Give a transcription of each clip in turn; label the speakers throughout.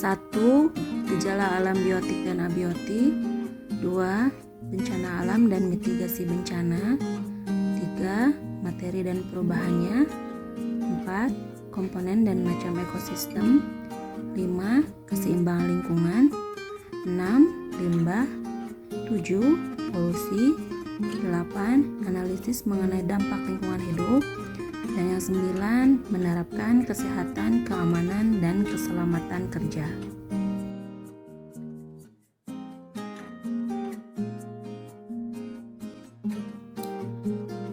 Speaker 1: 1. Gejala alam biotik dan abiotik. 2. Bencana alam dan mitigasi bencana. 3. Materi dan perubahannya. 4. Komponen dan macam ekosistem. 5. Keseimbangan lingkungan. 6. Limbah. 7. Polusi. 8. Analisis mengenai dampak lingkungan hidup. Dan yang 9. Menerapkan kesehatan, keamanan, dan keselamatan kerja.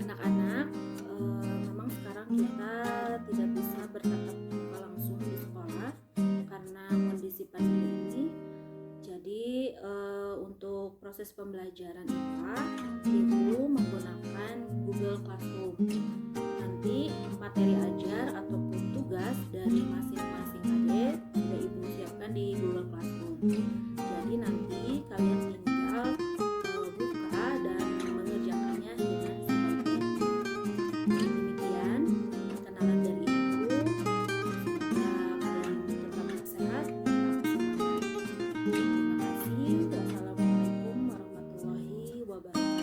Speaker 1: Anak-anak, memang sekarang kita tidak bisa bertatap muka langsung di sekolah karena kondisi pandemi ini. Jadi untuk proses pembelajaran IPA Ibu menggunakan Google Classroom. Nanti materi ajar ataupun tugas dari masing-masing adik sudah Ibu siapkan di Google Classroom. Jadi nanti kalian tinggal buka dan mengerjakannya dengan sebaik-baiknya. Demikian kenalan dari Ibu. Semoga kalian tetap sehat. Terima kasih. Wassalamualaikum warahmatullahi wabarakatuh.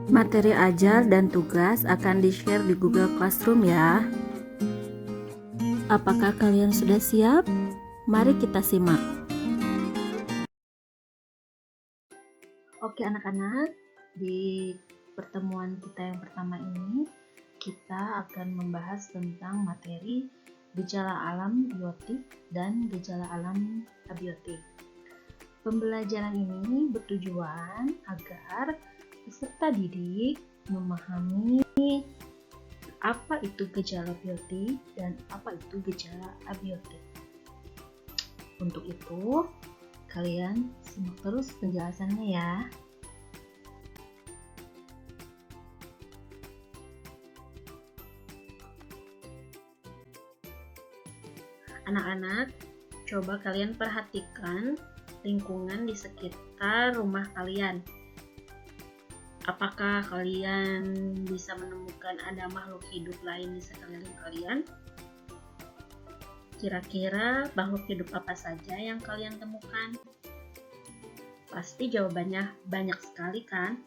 Speaker 1: Materi ajar dan tugas akan di-share di Google Classroom ya. Apakah kalian sudah siap? Mari kita simak. Oke anak-anak, di pertemuan kita yang pertama ini kita akan membahas tentang materi gejala alam biotik dan gejala alam abiotik. Pembelajaran ini bertujuan agar peserta didik memahami apa itu gejala biotik dan apa itu gejala abiotik. Untuk itu, kalian simak terus penjelasannya ya. Anak-anak, coba kalian perhatikan lingkungan di sekitar rumah kalian. Apakah kalian bisa menemukan ada makhluk hidup lain di sekeliling kalian? Kira-kira makhluk hidup apa saja yang kalian temukan? Pasti jawabannya banyak sekali kan?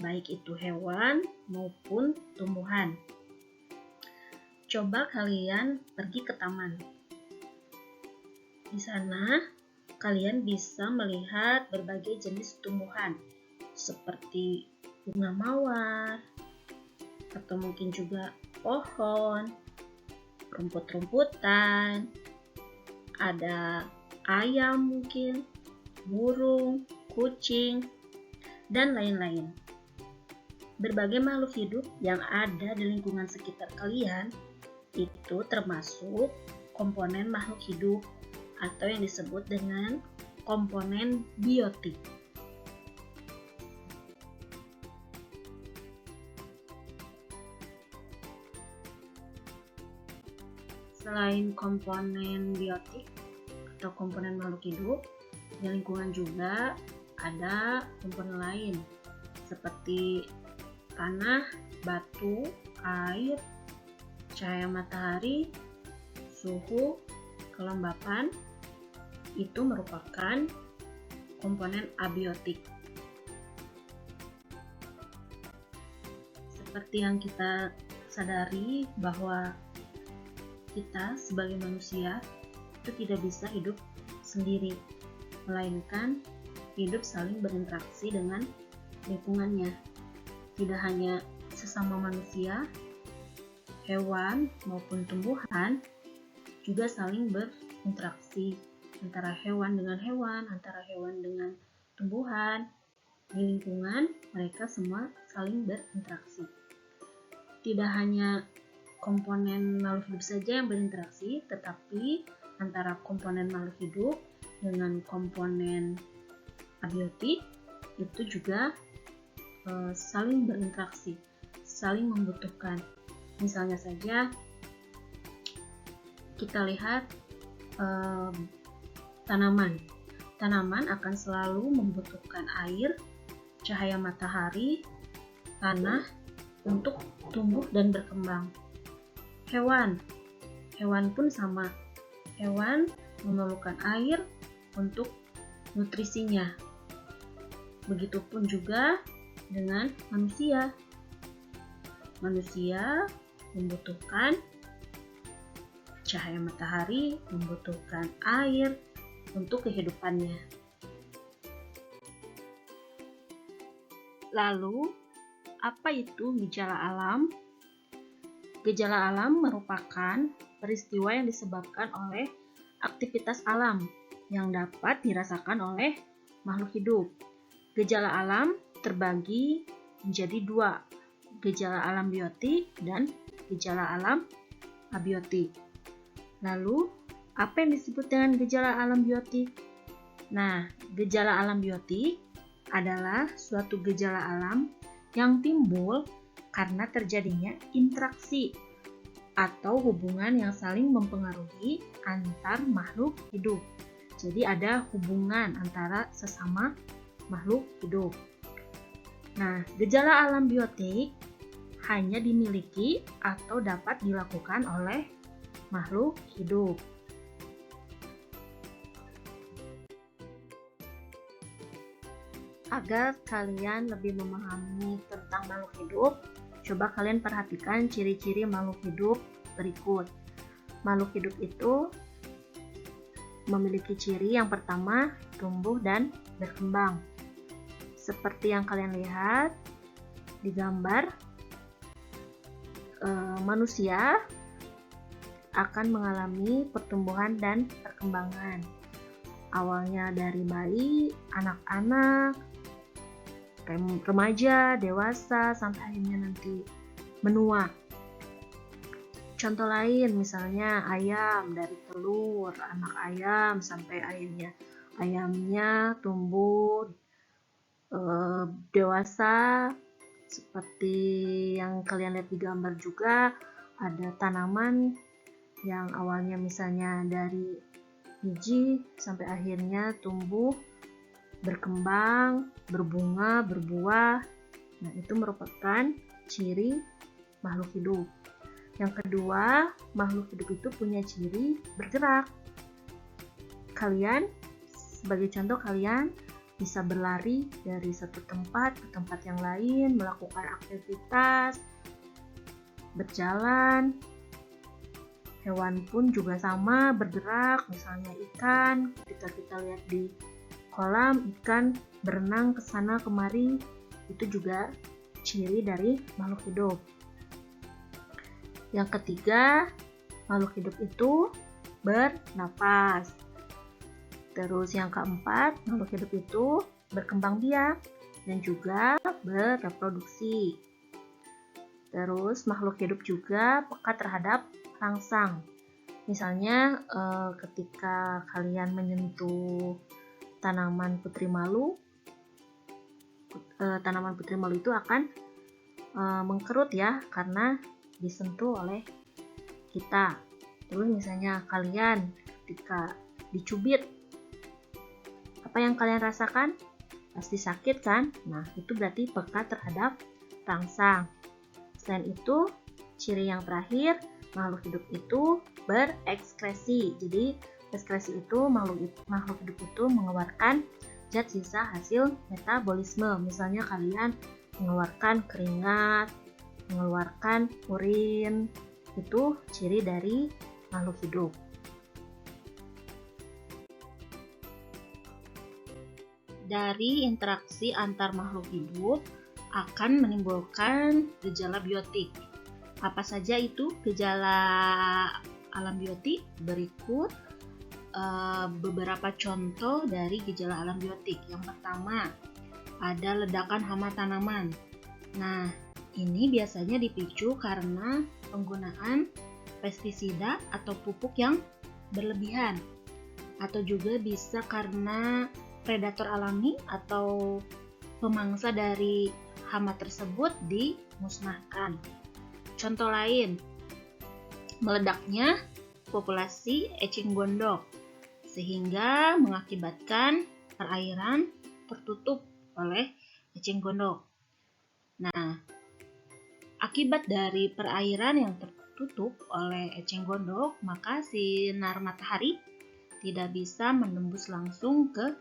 Speaker 1: Baik itu hewan maupun tumbuhan. Coba kalian pergi ke taman. Di sana kalian bisa melihat berbagai jenis tumbuhan seperti bunga mawar atau mungkin juga pohon, rumput-rumputan, ada ayam mungkin, burung, kucing, dan lain-lain. Berbagai makhluk hidup yang ada di lingkungan sekitar kalian itu termasuk komponen makhluk hidup atau yang disebut dengan komponen biotik. Selain komponen biotik atau komponen makhluk hidup, di lingkungan juga ada komponen lain seperti tanah, batu, air, cahaya matahari, suhu, kelembapan. Itu merupakan komponen abiotik. Seperti yang kita sadari bahwa kita sebagai manusia itu tidak bisa hidup sendiri, melainkan hidup saling berinteraksi dengan lingkungannya. Tidak hanya sesama manusia, hewan maupun tumbuhan juga saling berinteraksi antara hewan dengan hewan, antara hewan dengan tumbuhan. Di lingkungan mereka semua saling berinteraksi. Tidak hanya komponen makhluk hidup saja yang berinteraksi, tetapi antara komponen makhluk hidup dengan komponen abiotik itu juga saling berinteraksi, saling membutuhkan. Misalnya saja kita lihat tanaman. Tanaman akan selalu membutuhkan air, cahaya matahari, tanah untuk tumbuh dan berkembang. hewan. Hewan pun sama. Hewan memerlukan air untuk nutrisinya. Begitupun juga dengan manusia. Manusia membutuhkan cahaya matahari, membutuhkan air untuk kehidupannya. Lalu, apa itu gejala alam? Gejala alam merupakan peristiwa yang disebabkan oleh aktivitas alam yang dapat dirasakan oleh makhluk hidup. Gejala alam terbagi menjadi dua, gejala alam biotik dan gejala alam abiotik. Lalu, apa yang disebut dengan gejala alam biotik? Nah, gejala alam biotik adalah suatu gejala alam yang timbul karena terjadinya interaksi atau hubungan yang saling mempengaruhi antar makhluk hidup. Jadi ada hubungan antara sesama makhluk hidup. Nah, gejala alam biotik hanya dimiliki atau dapat dilakukan oleh makhluk hidup. Agar kalian lebih memahami tentang makhluk hidup, coba kalian perhatikan ciri-ciri makhluk hidup berikut. Makhluk hidup itu memiliki ciri yang pertama, tumbuh dan berkembang. Seperti yang kalian lihat di gambar, manusia akan mengalami pertumbuhan dan perkembangan. Awalnya dari bayi, anak-anak, remaja, dewasa, sampai akhirnya nanti menua. Contoh lain misalnya ayam, dari telur, anak ayam sampai akhirnya ayamnya tumbuh dewasa. Seperti yang kalian lihat di gambar juga, ada tanaman yang awalnya misalnya dari biji sampai akhirnya tumbuh, berkembang, berbunga, berbuah. Nah, itu merupakan ciri makhluk hidup. Yang kedua, makhluk hidup itu punya ciri bergerak. Kalian, sebagai contoh, kalian bisa berlari dari satu tempat ke tempat yang lain, melakukan aktivitas, berjalan. Hewan pun juga sama, bergerak. Misalnya ikan, ketika kita lihat di kolam, ikan berenang ke sana kemari, itu juga ciri dari makhluk hidup. Yang ketiga, makhluk hidup itu bernapas. Terus yang keempat, makhluk hidup itu berkembang biak dan juga bereproduksi. Terus makhluk hidup juga peka terhadap rangsang. Misalnya ketika kalian menyentuh tanaman putri malu itu akan mengkerut ya, karena disentuh oleh kita. Terus misalnya kalian ketika dicubit, apa yang kalian rasakan? Pasti sakit kan? Nah, itu berarti peka terhadap rangsang. Selain itu, ciri yang terakhir, makhluk hidup itu berekskresi. Jadi ekskresi itu makhluk hidup itu mengeluarkan zat sisa hasil metabolisme. Misalnya kalian mengeluarkan keringat, mengeluarkan urin, itu ciri dari makhluk hidup. Dari interaksi antar makhluk hidup akan menimbulkan gejala biotik. Apa saja itu gejala alam biotik? Berikut beberapa contoh dari gejala alam biotik. Yang pertama, ada ledakan hama tanaman. Nah, ini biasanya dipicu karena penggunaan pestisida atau pupuk yang berlebihan, atau juga bisa karena predator alami atau pemangsa dari hama tersebut dimusnahkan. Contoh lain, meledaknya populasi eceng gondok sehingga mengakibatkan perairan tertutup oleh eceng gondok. Nah, akibat dari perairan yang tertutup tertutup oleh eceng gondok, maka sinar matahari tidak bisa menembus langsung ke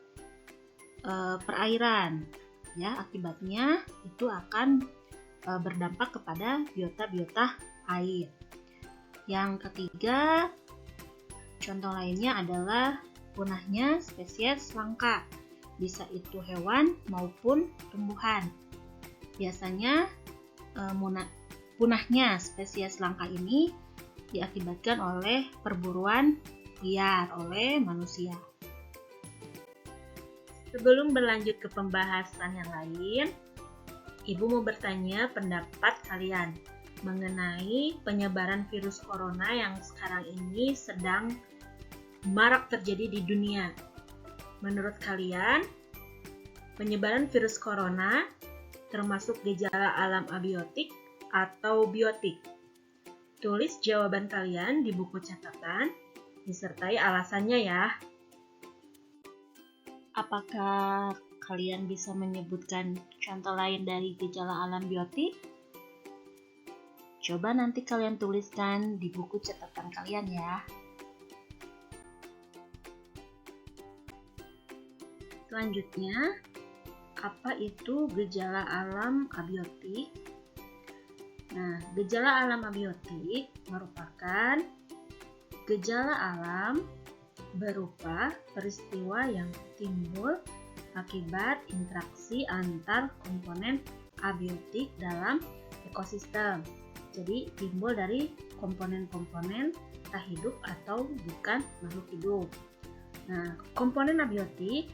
Speaker 1: perairan. Ya, akibatnya itu akan berdampak kepada biota-biota air. Yang ketiga, contoh lainnya adalah punahnya spesies langka, bisa itu hewan maupun tumbuhan. Biasanya punahnya spesies langka ini diakibatkan oleh perburuan liar oleh manusia. Sebelum berlanjut ke pembahasan yang lain, Ibu mau bertanya pendapat kalian mengenai penyebaran virus corona yang sekarang ini sedang marak terjadi di dunia. Menurut kalian, penyebaran virus corona termasuk gejala alam abiotik atau biotik? Tulis jawaban kalian di buku catatan, disertai alasannya ya. Apakah kalian bisa menyebutkan contoh lain dari gejala alam biotik? Coba nanti kalian tuliskan di buku catatan kalian ya. Selanjutnya, apa itu gejala alam abiotik? Nah, gejala alam abiotik merupakan gejala alam berupa peristiwa yang timbul akibat interaksi antar komponen abiotik dalam ekosistem. Jadi timbul dari komponen-komponen entah hidup atau bukan makhluk hidup. Nah, komponen abiotik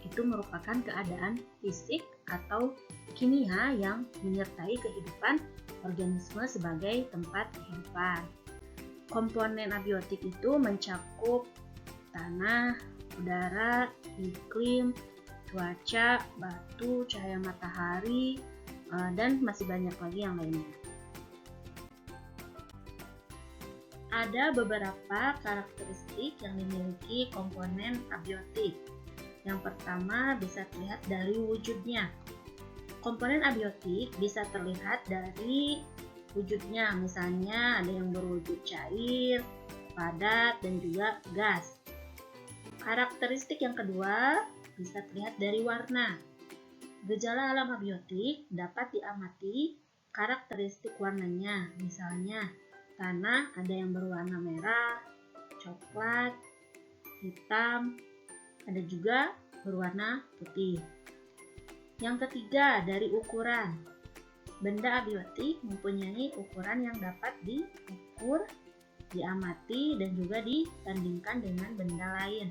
Speaker 1: itu merupakan keadaan fisik atau kimia yang menyertai kehidupan organisme sebagai tempat kehidupan. Komponen abiotik itu mencakup tanah, udara, iklim, cuaca, batu, cahaya matahari, dan masih banyak lagi yang lainnya. Ada beberapa karakteristik yang dimiliki komponen abiotik. Yang pertama bisa terlihat dari wujudnya. Komponen abiotik bisa terlihat dari wujudnya, misalnya ada yang berwujud cair, padat, dan juga gas. Karakteristik yang kedua bisa terlihat dari warna. Gejala alam abiotik dapat diamati karakteristik warnanya, misalnya tanah ada yang berwarna merah, coklat, hitam, ada juga berwarna putih. Yang ketiga dari ukuran. Benda abiotik mempunyai ukuran yang dapat diukur, diamati, dan juga dibandingkan dengan benda lain.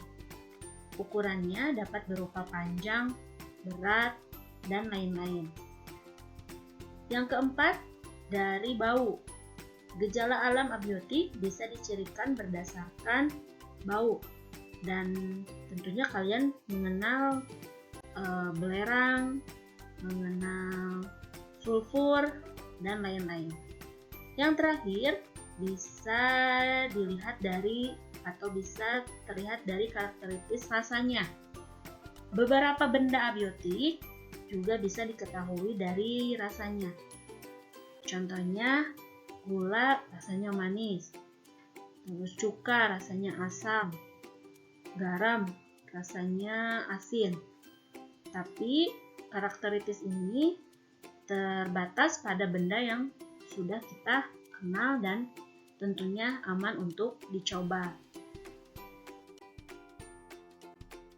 Speaker 1: Ukurannya dapat berupa panjang, berat, dan lain-lain. Yang keempat, dari bau. Gejala alam abiotik bisa dicirikan berdasarkan bau. Dan tentunya kalian mengenal belerang, mengenal sulfur, dan lain-lain. Yang terakhir, bisa dilihat dari atau bisa terlihat dari karakteristik rasanya. Beberapa benda abiotik juga bisa diketahui dari rasanya. Contohnya, gula rasanya manis, terus cuka rasanya asam, garam rasanya asin. Tapi karakteristik ini terbatas pada benda yang sudah kita kenal dan tentunya aman untuk dicoba.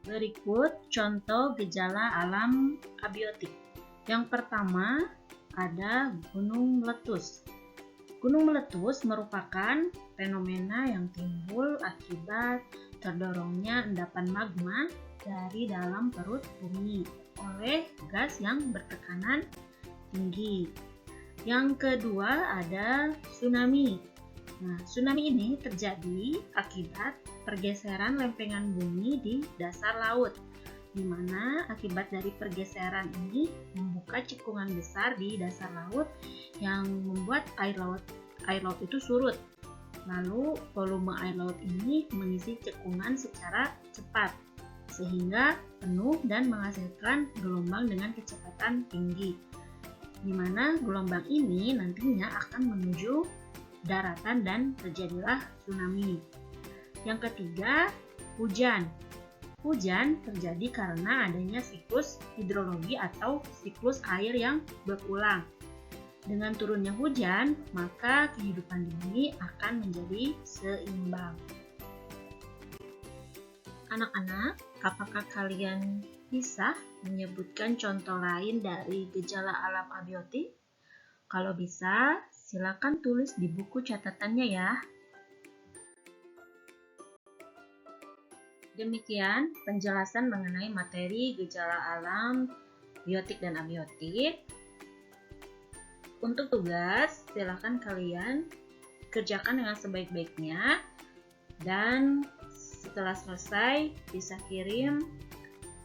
Speaker 1: Berikut contoh gejala alam abiotik. Yang pertama ada gunung meletus. Gunung meletus merupakan fenomena yang timbul akibat terdorongnya endapan magma dari dalam perut bumi oleh gas yang bertekanan tinggi. Yang kedua ada tsunami. Nah, tsunami ini terjadi akibat pergeseran lempengan bumi di dasar laut, di mana akibat dari pergeseran ini membuka cekungan besar di dasar laut yang membuat air laut itu surut. Lalu volume air laut ini mengisi cekungan secara cepat sehingga penuh dan menghasilkan gelombang dengan kecepatan tinggi, di mana gelombang ini nantinya akan menuju daratan dan terjadilah tsunami. Yang ketiga, hujan. Hujan terjadi karena adanya siklus hidrologi atau siklus air yang berulang. Dengan turunnya hujan, maka kehidupan di bumi akan menjadi seimbang. Anak-anak, apakah kalian bisa menyebutkan contoh lain dari gejala alam abiotik? Kalau bisa, silakan tulis di buku catatannya ya. Demikian penjelasan mengenai materi gejala alam, biotik dan abiotik. Untuk tugas, silakan kalian kerjakan dengan sebaik-baiknya dan setelah selesai bisa kirim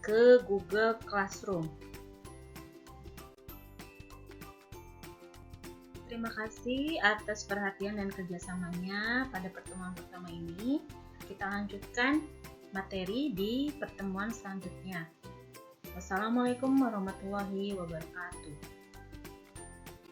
Speaker 1: ke Google Classroom. Terima kasih atas perhatian dan kerjasamanya pada pertemuan pertama ini. Kita lanjutkan materi di pertemuan selanjutnya. Wassalamualaikum warahmatullahi wabarakatuh.